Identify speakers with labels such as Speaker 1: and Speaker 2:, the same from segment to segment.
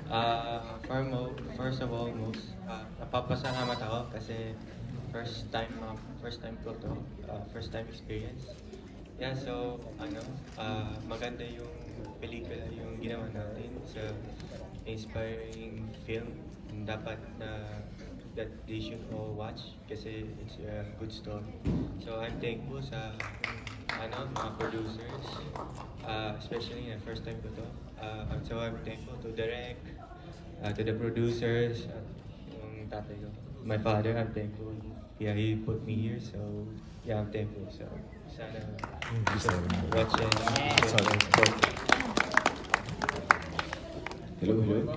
Speaker 1: First of all, napapasalamat ako kasi first time ko to, first time experience. Yeah, so maganda yung pelikula yung ginawa natin sa inspiring film. Dapat that they should all watch kasi it's a good story. So I'm thankful sa mga producers, especially na first time ko to. So I'm thankful to Direk, to the producers, at yung tatay ko. My father, I'm thankful. Yeah, he put me here, so yeah, I'm thankful. So sana watch it.
Speaker 2: Hello, hello.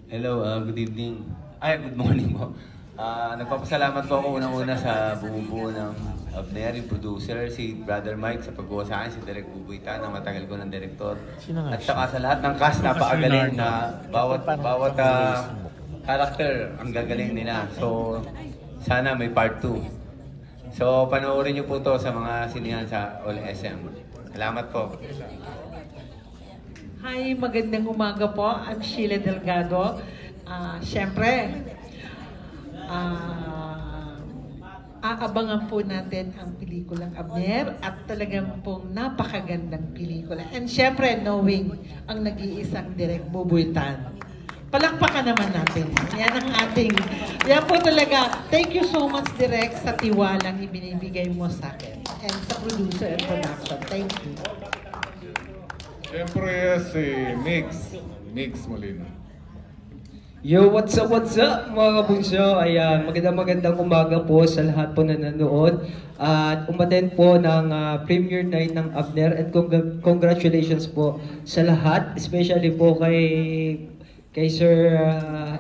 Speaker 2: Hello, good evening. Good morning po. Nagpapasalamat po ako unang-una sa bumubuo ng Abner, yung producer, si Brother Mike sa pagbuo sa akin, si Direk Bubuita na matagal ko ng direktor. At saka sa lahat ng cast, napakagaling na bawat character ang gagaling nila. So, sana may part 2. So, panoorin niyo po to sa mga sinihan sa All SM. Salamat po.
Speaker 3: Hi, magandang umaga po. I'm Sheila Delgado. Siyempre, aabangan po natin ang pelikulang Abner at talagang pong napakagandang pelikula. And siyempre, knowing ang nag-iisang Direk Bubuitan. Palakpakan naman natin. Yan po talaga. Thank you so much, Direk, sa tiwalang ibinibigay mo sa akin. And sa producer and production. Thank you.
Speaker 4: Siyempre si Mix Molina.
Speaker 5: Yo, what's up mga kabunso? Ayan, magandang umaga po sa lahat po na nanonood. At umaten po ng premiere night ng Abner and congratulations po sa lahat, especially po kay Sir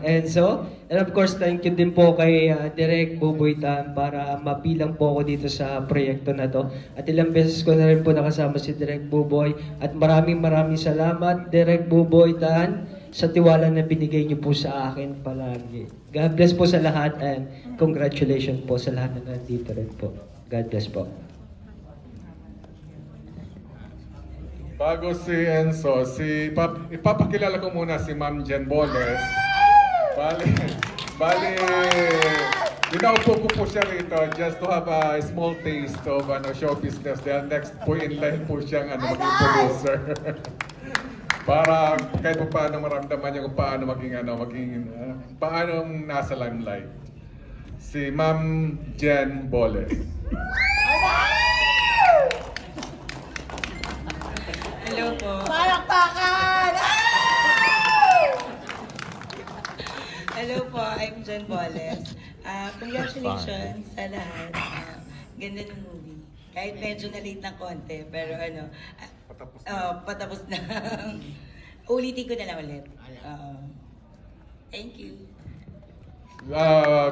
Speaker 5: Enzo. And of course, thank you din po kay Direk Bubuitan para mapilang po ako dito sa proyekto na to. At ilang beses ko na rin po nakasama si Direk Buboy. At maraming salamat, Direk Bubuitan, sa tiwala na binigay niyo po sa akin palagi. God bless po sa lahat and congratulations po sa lahat na nandito rin po. God bless po.
Speaker 4: Bago si Enzo, ipapakilala ko muna si Ma'am Jen Boles. Bali, dinaupo ko po siya rito just to have a small taste of show business. Dahil next po in line po siyang maging producer. Para kahit pa paano maramdaman niya kung paano paano nasa limelight. Si Ma'am Jen Boles.
Speaker 6: Hello po.
Speaker 7: Palakpakan!
Speaker 6: Hello po, I'm Jen Boles. Congratulations sa lahat. Ganda ng movie. Kahit medyo na-late ng konti, pero patapos na. Ulitin ko na lang ulit. Thank you.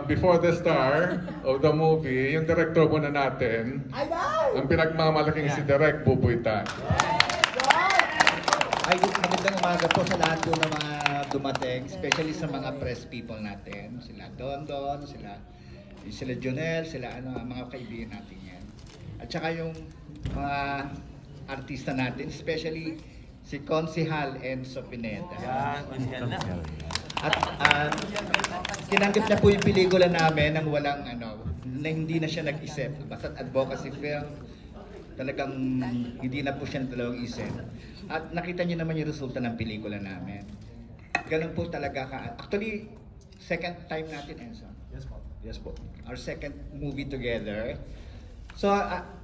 Speaker 4: Before the star of the movie, yung director muna natin, ang pinagmamalaking si Direk Bubuitan.
Speaker 8: Magandang umaga po sa lahat po ng mga dumating, especially sa mga press people natin. Sila Don, sila Jonel, sila mga kaibigan natin yan. At saka yung mga artista natin, especially si Consihal Enzo Pineda. At tinanggap na po yung pelikula namin nang walang na hindi na siya nag-isip. Basta't advocacy film, talagang hindi na po siya dalawang isip. At nakita niyo naman yung resulta ng pelikula namin. Ganun po talaga Actually, second time natin, Enzo. Yes po. Our second movie together. So,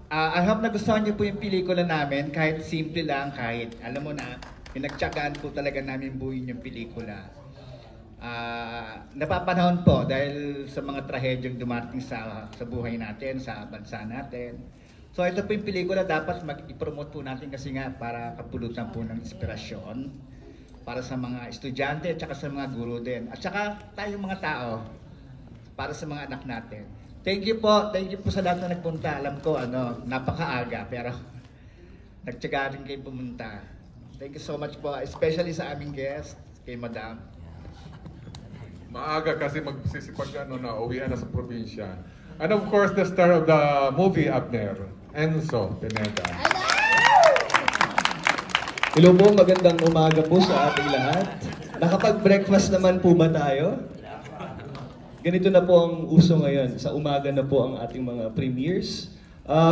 Speaker 8: I hope nagustuhan niyo po yung pelikula namin. Kahit simple lang, kahit alam mo na, pinagtsagaan po talaga namin buuin yung pelikula. Napapanahon po dahil sa mga trahedyang dumating sa buhay natin, sa bansa natin. So ito po yung pelikula dapat i-promote po natin kasi nga para kapulutan po ng inspirasyon para sa mga estudyante at saka sa mga guro din. At saka tayong mga tao para sa mga anak natin. Thank you po sa lahat na nagpunta. Alam ko napakaaga pero nagtyaga rin kayo pumunta. Thank you so much po, especially sa aming guest, kay Madam.
Speaker 4: Maaga kasi magsisipag na uwian na sa probinsya. And of course, the star of the movie Abner, Enzo Pineda.
Speaker 5: Hello po, magandang umaga po sa ating lahat. Nakapag-breakfast naman po ba tayo? Ganito na po ang uso ngayon. Sa umaga na po ang ating mga premieres.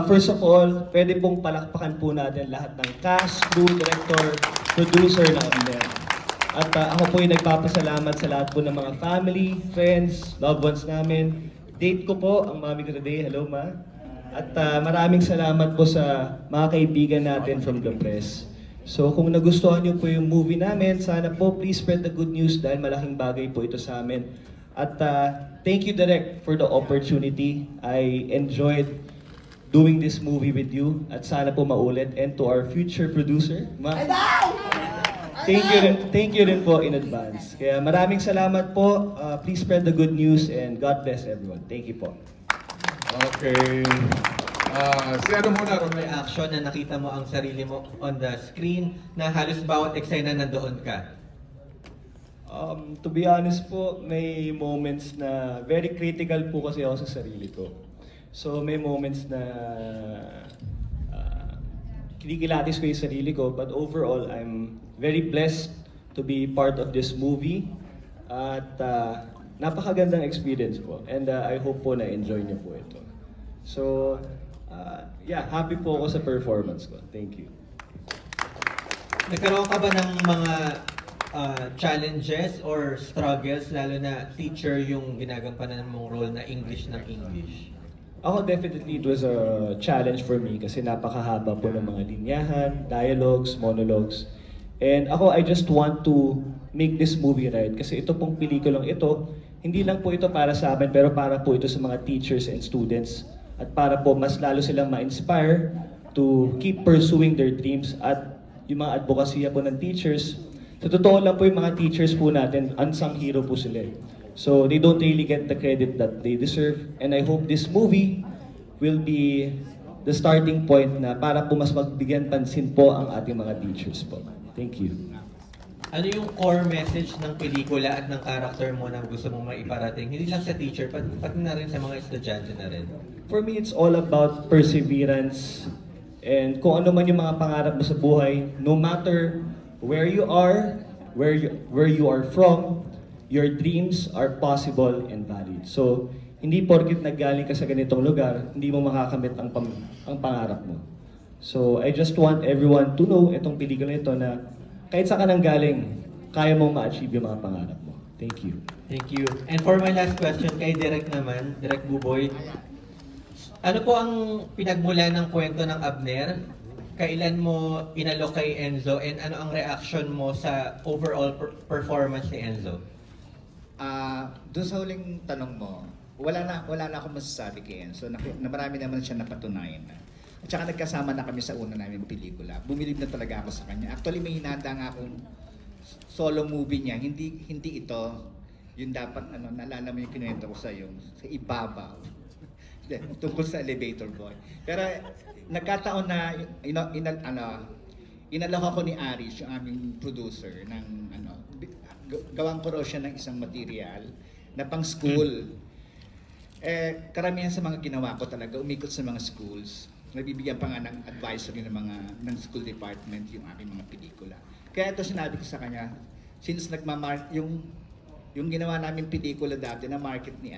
Speaker 5: First of all, pwede pong palakpakan po natin lahat ng cast, crew, director, producer ng Abner. At ako po ay nagpapasalamat sa lahat po ng mga family, friends, loved ones namin. Date ko po ang Mami ko today. Hello, Ma. At maraming salamat po sa mga kaibigan natin from the press. So kung nagustuhan niyo po yung movie namin, sana po please spread the good news dahil malaking bagay po ito sa amin. At thank you, Direk, for the opportunity. I enjoyed doing this movie with you at sana po maulit. And to our future producer, Ma, thank you rin po in advance. Kaya maraming salamat po. Please spread the good news and God bless everyone. Thank you po.
Speaker 4: Okay. Si ano muna, Romel?
Speaker 7: Reaction na nakita mo ang sarili mo on the screen na halos bawat eksena nandoon ka?
Speaker 5: To be honest po, may moments na very critical po kasi ako sa sarili ko. So may moments na kinikilatis ko yung sarili ko, but overall, I'm very blessed to be part of this movie. At napakagandang experience po. And I hope po na enjoy niyo po ito. So, yeah, happy po ako sa performance ko. Thank you.
Speaker 7: Nagkaroon ka ba ng mga challenges or struggles, lalo na teacher yung ginagampanan mong role na English ng English?
Speaker 5: Ako definitely it was a challenge for me kasi napakahaba po ng mga linyahan, dialogues, monologues. And ako, I just want to make this movie right kasi ito pong pelikulang ito, hindi lang po ito para sa amin pero para po ito sa mga teachers and students. At para po mas lalo silang ma-inspire to keep pursuing their dreams at yung mga advokasya po ng teachers. Sa totoo lang po yung mga teachers po natin, unsung hero po sila. So they don't really get the credit that they deserve. And I hope this movie will be the starting point na para po mas magbigyan pansin po ang ating mga teachers po. Thank you.
Speaker 7: Ano yung core message ng pelikula at ng character mo na gusto mong maiparating? Hindi lang sa teacher, pati na rin sa mga estudyante na rin.
Speaker 5: For me, it's all about perseverance. And kung ano man yung mga pangarap mo sa buhay, no matter where you are, where you are from, your dreams are possible and valid. So, hindi porkit naggaling ka sa ganitong lugar, hindi mo makakamit ang pangarap mo. So, I just want everyone to know itong pelikula ito na kahit saan ka nang galing, kaya mong ma-achieve yung mga pangarap mo. Thank you.
Speaker 7: Thank you. And for my last question, kay Direk naman, Direk Buboy, ano po ang pinagmula ng kwento ng Abner? Kailan mo inalok kay Enzo and ano ang reaction mo sa overall performance ni Enzo?
Speaker 8: Doon sa huling tanong mo, wala na akong masasabi kay Enzo. Na marami naman siya napatunayan na. At saka nagkasama na kami sa una namin pelikula. Bumilib na talaga ako sa kanya. Actually, may hinanda nga akong solo movie niya. Hindi ito. Yung dapat, naalala mo yung kinuwento ko sa iyo, sa Ibabaw. Tungkol sa Elevator Boy. Pero nagkataon na, inalok ako ni Aris, yung aming producer, ng gawang ko raw siya ng isang material na pang school. Karamihan sa mga ginawa ko talaga, umikot sa mga schools. Nabibigyan pa nga ng advisory ng school department yung aking mga pelikula. Kaya ito sinabi ko sa kanya, since yung ginawa namin pelikula dati na market ni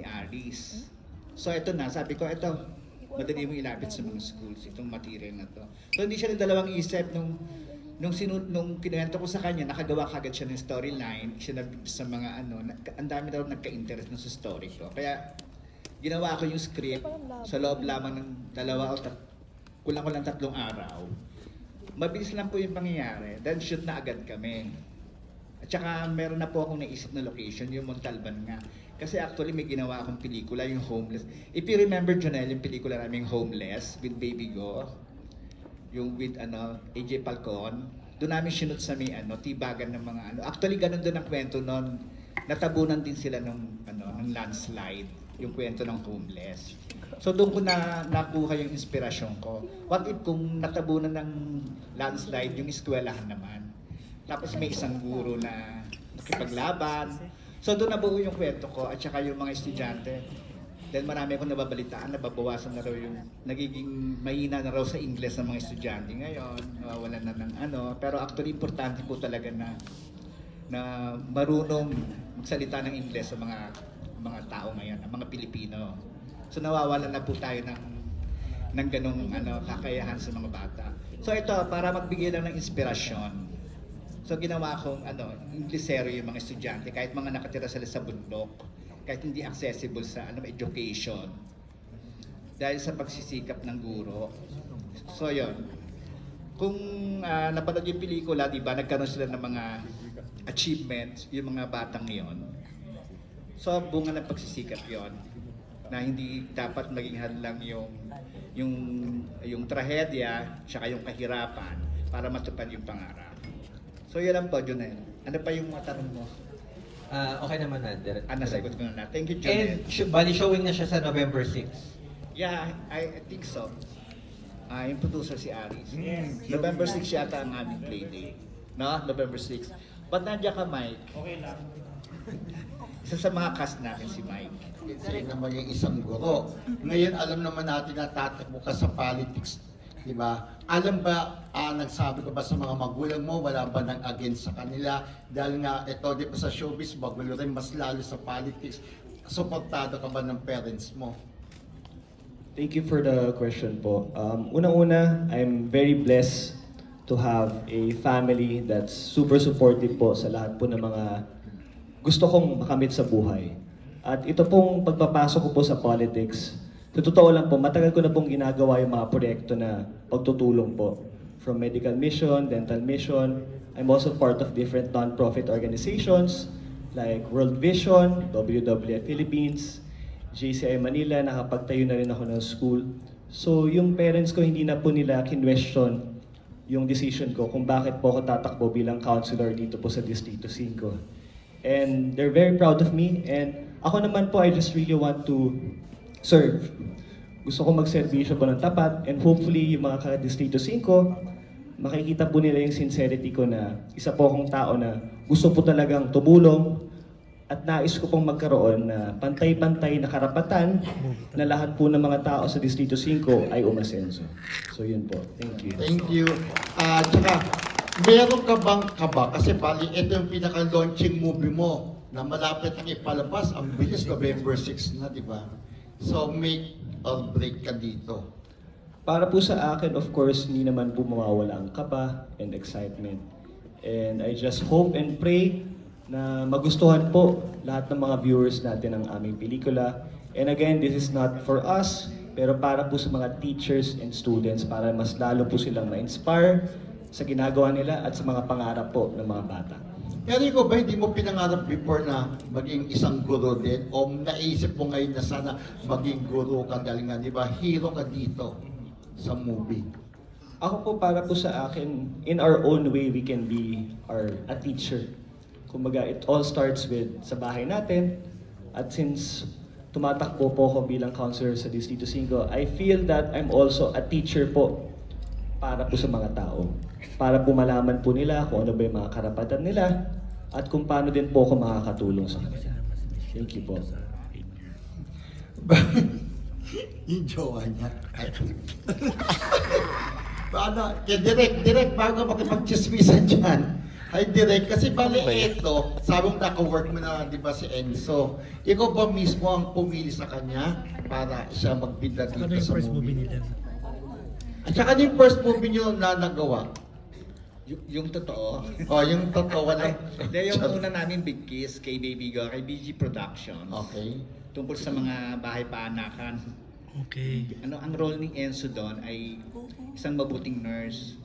Speaker 8: Aris. So ito na, sabi ko, ito, madali mong ilapit sa mga schools, itong material na to. So hindi siya nagdalawang isip nung kinuwento ko sa kanya, nakagawa kagad siya ng storyline, siya sa mga ang dami daw nagka-interest na sa story ko. Kaya ginawa ko yung script sa loob lamang ng kulang 3 araw. Mabilis lang po yung pangyayari. Then shoot na agad kami. At saka meron na po akong naisip na location, yung Montalban nga. Kasi actually may ginawa akong pelikula, yung Homeless. If you remember, Jonel, yung pelikula namin Homeless with Baby Go, yung with AJ Falcon, doon namin sinut sa may tibagan ng mga Actually, ganun doon ang kwento noon. Natabunan din sila ng landslide, yung kwento ng Homeless. So doon ko nakuha yung inspirasyon ko. What if kung natabunan ng landslide yung eskwelahan naman? Tapos may isang guro na nakipaglaban. So doon nabuo yung kwento ko at saka yung mga estudyante. Dahil marami akong nababalitaan, nababawasan na raw yung nagiging mahina na raw sa Ingles ng mga estudyante ngayon, wala na ng ano. Pero actually, importante po talaga na marunong magsalita ng Ingles sa mga tao ngayon, ang mga Pilipino. So nawawala na po tayo ng ganong kakayahan sa mga bata. So ito, para magbigay lang ng inspirasyon. So ginawa kong Inglesero yung mga estudyante, kahit mga nakatira sila sa bundok, kahit hindi accessible sa education. Dahil sa pagsisikap ng guro. So yun. Kung napanood yung pelikula, di ba, nagkaroon sila ng mga achievements, yung mga batang yon. So bunga ng pagsisikap yon, na hindi dapat maging hadlang yung trahedya tsaka yung kahirapan para matupad yung pangarap. So yun lang po, Jonel. Ano pa yung matanong mo?
Speaker 7: Okay naman na, Direk.
Speaker 8: Nasagot ko na. Thank you,
Speaker 7: And
Speaker 8: Jonel.
Speaker 7: bali showing na siya sa November 6.
Speaker 8: Yeah, I think so. Yung producer si Aris. November 6 yata ang aming playdate. No? November 6. Ba't nandiyan ka, Mike? Okay lang. Isa sa mga cast namin si Mike.
Speaker 9: Kasi naman yung isang guro. Ngayon, alam naman natin na tatakbo ka sa politics. Diba? Alam ba, nagsabi ko ba sa mga magulang mo, wala ba nang against sa kanila? Dahil nga, ito, di pa sa showbiz, magulo rin, mas lalo sa politics. Suportado ka ba ng parents mo?
Speaker 5: Thank you for the question po. Unang-una, I'm very blessed to have a family that's super supportive po sa lahat po ng mga gusto kong makamit sa buhay. At ito pong pagpapasok ko po sa politics, sa totoo lang po, matagal ko na pong ginagawa yung mga proyekto na pagtutulong po. From medical mission, dental mission, I'm also part of different non-profit organizations like World Vision, WWF Philippines, JCI Manila, nakapagtayo na rin ako ng school. So yung parents ko hindi na po nila kinwestiyon yung decision ko kung bakit po ako tatakbo bilang counselor dito po sa Distrito 5. And they're very proud of me, and ako naman po, I just really want to serve. Gusto ko magserbisyo po ng tapat, and hopefully yung mga ka-Distrito 5, makikita po nila yung sincerity ko na isa po akong tao na gusto po talagang tumulong at nais ko pong magkaroon na pantay-pantay na karapatan na lahat po ng mga tao sa Distrito 5 ay umasenso. So yun po. Thank you.
Speaker 9: Thank you. Tsaka, meron ka bang kaba? Kasi bali, ito yung pinaka-launching movie mo na malapit ang ipalabas. Ang bilis, November 6 na, di ba? So, make or break ka dito.
Speaker 5: Para po sa akin, of course, hindi naman po mawawala ang kaba and excitement. And I just hope and pray na magustuhan po lahat ng mga viewers natin ang aming pelikula. And again, this is not for us, pero para po sa mga teachers and students, para mas lalo po silang ma-inspire sa ginagawa nila at sa mga pangarap po ng mga bata.
Speaker 9: Pero ikaw ba, hindi mo pinangarap before na maging isang guro din? O naisip mo ngayon na sana maging guro ka dahil nga, di ba, hero ka dito sa movie?
Speaker 5: Ako po, para po sa akin, in our own way, we can be a teacher. Kumbaga, it all starts with sa bahay natin. At since tumatakbo po ako bilang counselor sa Distrito 5, I feel that I'm also a teacher po para po sa mga tao. Para po malaman po nila kung ano ba yung mga karapatan nila at kung paano din po ako makakatulong sa kanila. Thank you po.
Speaker 9: Yung jowa niya. Paano? Direct, bago makipag-chismisan dyan. Ay, direct. Kasi bali ito, sabi mo naka-work mo na, di ba, si Enzo. Ikaw ba mismo ang pumili sa kanya para siya magbida dito sa movie? At saka yung first movie niyo na nagawa?
Speaker 8: Yung totoo.
Speaker 9: Yung totoo na.
Speaker 8: Hindi, yung una namin Big Kiss kay Baby Girl, kay BG Productions.
Speaker 9: Okay.
Speaker 8: Tungkol sa mga bahay paanakan.
Speaker 10: Okay.
Speaker 8: Ang role ni Enzo doon ay isang mabuting nurse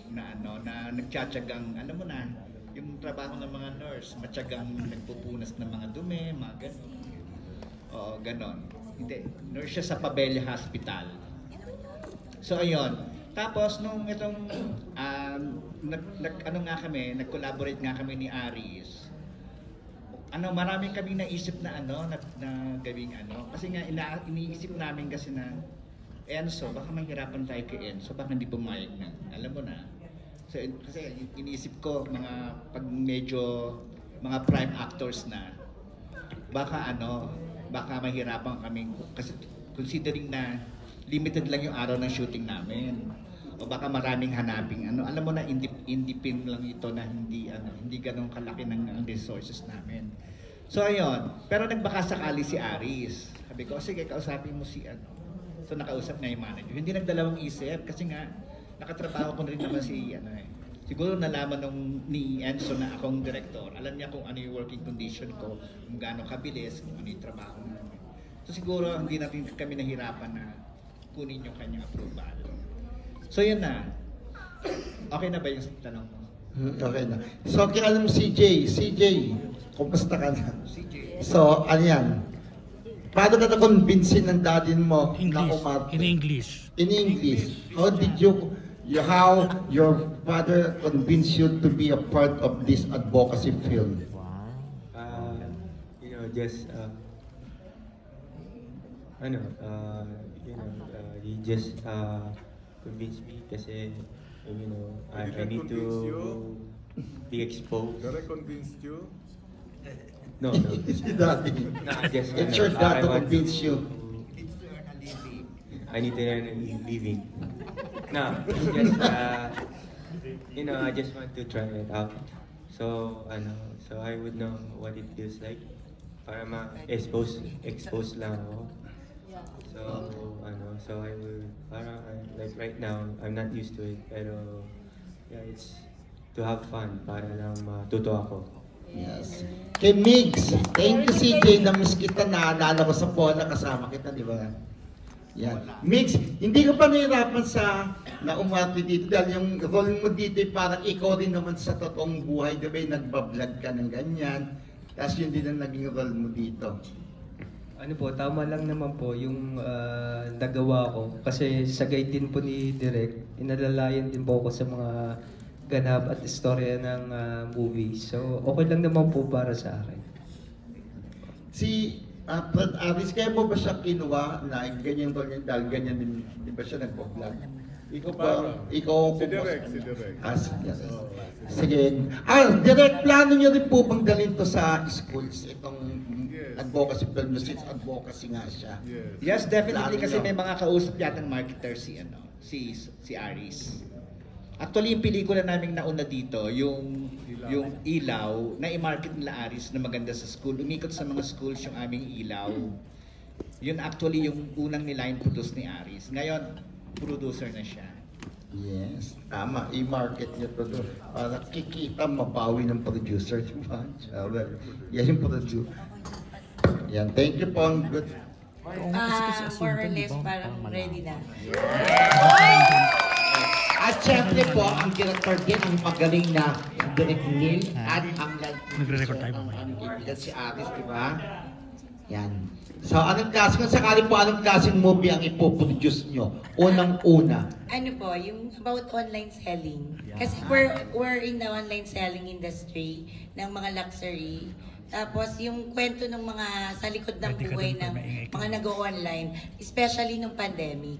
Speaker 8: na na nagtsatsagang, mo na, yung trabaho ng mga nurse, matyagang nagpupunas ng mga dumi, mga ganon. Oo, ganon. Hindi, nurse siya sa Pabella Hospital. So ayun. Tapos nung itong nag-collaborate nga kami ni Aris. Marami kaming naisip na na gawing kasi nga iniisip namin kasi na Enzo, baka mahirapan tayo kay Enzo, baka hindi pumayag na. Alam mo na. So, kasi iniisip ko pag medyo mga prime actors na, baka baka mahirapan kaming, kasi considering na limited lang yung araw ng shooting namin. O baka maraming hanaping alam mo na indie film lang ito na hindi ganun kalaki ng ang resources namin. So ayun, pero nagbaka sakali si Aris. Sabi ko, sige, kausapin mo si So nakausap na yung manager. Hindi nagdalawang isip kasi nga nakatrabaho ko na rin naman si siguro nalaman ni Enzo na akong director. Alam niya kung ano yung working condition ko, kung gaano kabilis, kung ano yung trabaho namin. So siguro hindi natin kami nahirapan na kunin yung kanyang approval. So yun na. Okay na ba yung tanong mo?
Speaker 9: Okay na. So, alam mo CJ, kumusta ka na?
Speaker 8: CJ.
Speaker 9: So, ano yan? Paano ka na-convince ng daddy mo na umarte?
Speaker 10: In English.
Speaker 9: In English. How did how your father convinced you to be a part of this advocacy film?
Speaker 1: Just he just convinced me kasi I need to be exposed.
Speaker 4: Did I convince you?
Speaker 1: No.
Speaker 9: Daddy.
Speaker 1: No, just
Speaker 9: It's your dad to convince you.
Speaker 1: I need to earn a living. No, just I just want to try it out. So I would know what it feels like. Para expose lang ako. So I will, like right now, I'm not used to it, pero yeah, it's to have fun, para lang matuto ako.
Speaker 9: Yes. Kay Migs, thank you CJ, na-miss kita, naalala ko sa Pola, kasama kita, di ba? Yan. Migs, hindi ka pa nahirapan sa naumati dito dahil yung role mo dito parang ikaw rin naman sa totoong buhay, di ba? Nagbablog ka ng ganyan, tapos yun din ang naging role mo dito.
Speaker 5: Tama lang naman po yung nagawa ko. Kasi sa guide din po ni Direk, inalalayan din po ako sa mga ganap at istorya ng movie. So, okay lang naman po para sa akin.
Speaker 9: Si Fred Aris, kaya mo ba siya kinuha na ganyan ko niya dahil ganyan din, di ba siya nagpo-vlog? Ikaw ba?
Speaker 4: Si Direk.
Speaker 9: Yes. Sige. Direk, plano niyo rin po bang dalhin to sa schools? Itong advocacy film, since advocacy nga siya.
Speaker 8: Yes, definitely, kasi may mga kausap yatang marketer si Aris. Actually, yung pelikula naming nauna dito, yung ilaw, na i-market nila Aris na maganda sa school. Umikot sa mga schools yung aming ilaw. Yun actually yung unang niline produce ni Aris. Ngayon, producer na siya.
Speaker 9: Yes, tama. I-market niya to doon. Para kikita, mabawi ng producer. Diba? Yan yung producer. Yan, thank you po. Good.
Speaker 6: More or less, parang ready na.
Speaker 9: At syempre po, ang director din, ang magaling na Direk Neil at ang
Speaker 10: Nagre-record tayo mamaya.
Speaker 9: ang kaibigan si Aris, di ba? Yan. So, kung sakali po, anong klaseng movie ang ipoproduce nyo? Unang-una.
Speaker 6: Yung about online selling. Kasi we're in the online selling industry ng mga luxury. Tapos yung kwento ng mga sa likod ng buhay ng mga nag-online, especially nung pandemic.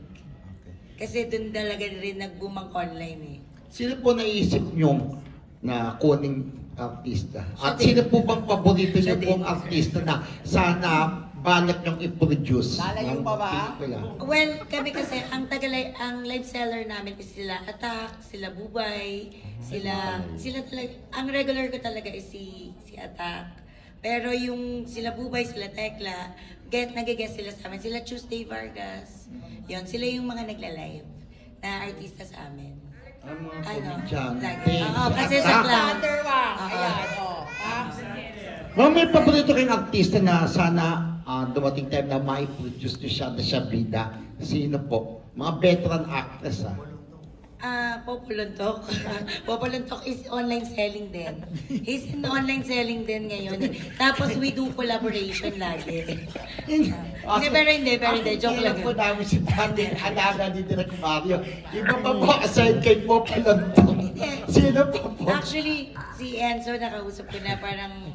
Speaker 6: Kasi doon talaga rin nag-boom ang online eh.
Speaker 9: Sino po naisip nyo na kuning artista? At sino po bang paborito nyo pong artista na sana balak nyong i-produce?
Speaker 11: Lalayo pa ba?
Speaker 6: Well, kami kasi, ang live seller namin is sila Attack, sila Bubay, sila talaga, ang regular ko talaga is si Attack. Pero yung sila Bubay, sila Tekla, nag-guest sila sa amin, sila Tuesday Vargas. Yun, sila yung mga nagla-live na artista sa amin.
Speaker 9: Ang mga komedyante.
Speaker 6: Oo, kasi sa clown.
Speaker 9: Ma'am, may paborito kayong artista na sana dumating time na mai-produce nyo siya na siya bida. Sino po? Mga veteran actress
Speaker 6: Popolontok. Popolontok is online selling din. He's in online selling din ngayon. Tapos we do collaboration lagi. Hindi. Joke lang.
Speaker 9: Po namin si Dante, alaga ni Direk Mario. Iba pa po aside kay Popolontok. Sino pa po?
Speaker 6: Actually, si Enzo nakausap ko na parang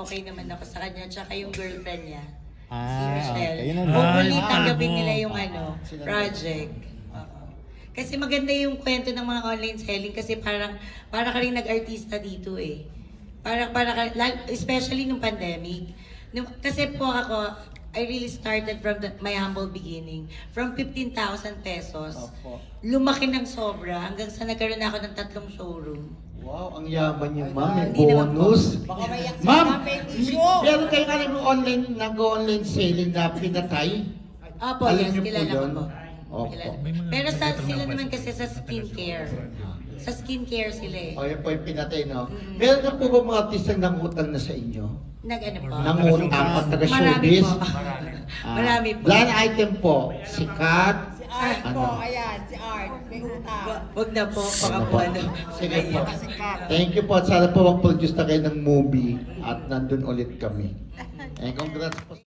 Speaker 6: okay naman ako sa kanya. Tsaka yung girlfriend niya. Si Michelle. Hopefully tanggapin nila yung project. Kasi maganda yung kwento ng mga online selling kasi para ka rin nag-artista dito eh. Especially nung pandemic. Kasi po ako, I really started from my humble beginning. From 15,000 pesos, lumaki ng sobra hanggang sa nagkaroon ako ng 3 showroom.
Speaker 9: Wow, ang yaman niyo, ma'am. May
Speaker 6: Hindi naman po.
Speaker 9: bonus. Ma'am, meron kayo online, nag-online selling na pinatay?
Speaker 6: Opo,
Speaker 9: Alam
Speaker 6: yes,
Speaker 9: niyo po
Speaker 6: kilala ko
Speaker 9: yun?
Speaker 6: po.
Speaker 9: Opo.
Speaker 6: Kilala. Pero sila naman kasi sa skincare. Sa skincare sila eh.
Speaker 9: O, yan po yung pinatay, no? Meron na po ba mga artistang nangutang na sa inyo?
Speaker 6: Nag-ano po?
Speaker 9: Nangutang at
Speaker 6: Marami
Speaker 9: taga-showbiz?
Speaker 6: po. Marami po.
Speaker 9: Blind item po, sikat.
Speaker 11: Art
Speaker 9: Ano?
Speaker 11: po, ayan, si Art. May utang.
Speaker 6: Wag na po, baka po ano.
Speaker 9: Sige po. Thank you po at sana po mag-produce na kayo ng movie at nandun ulit kami. And congrats po.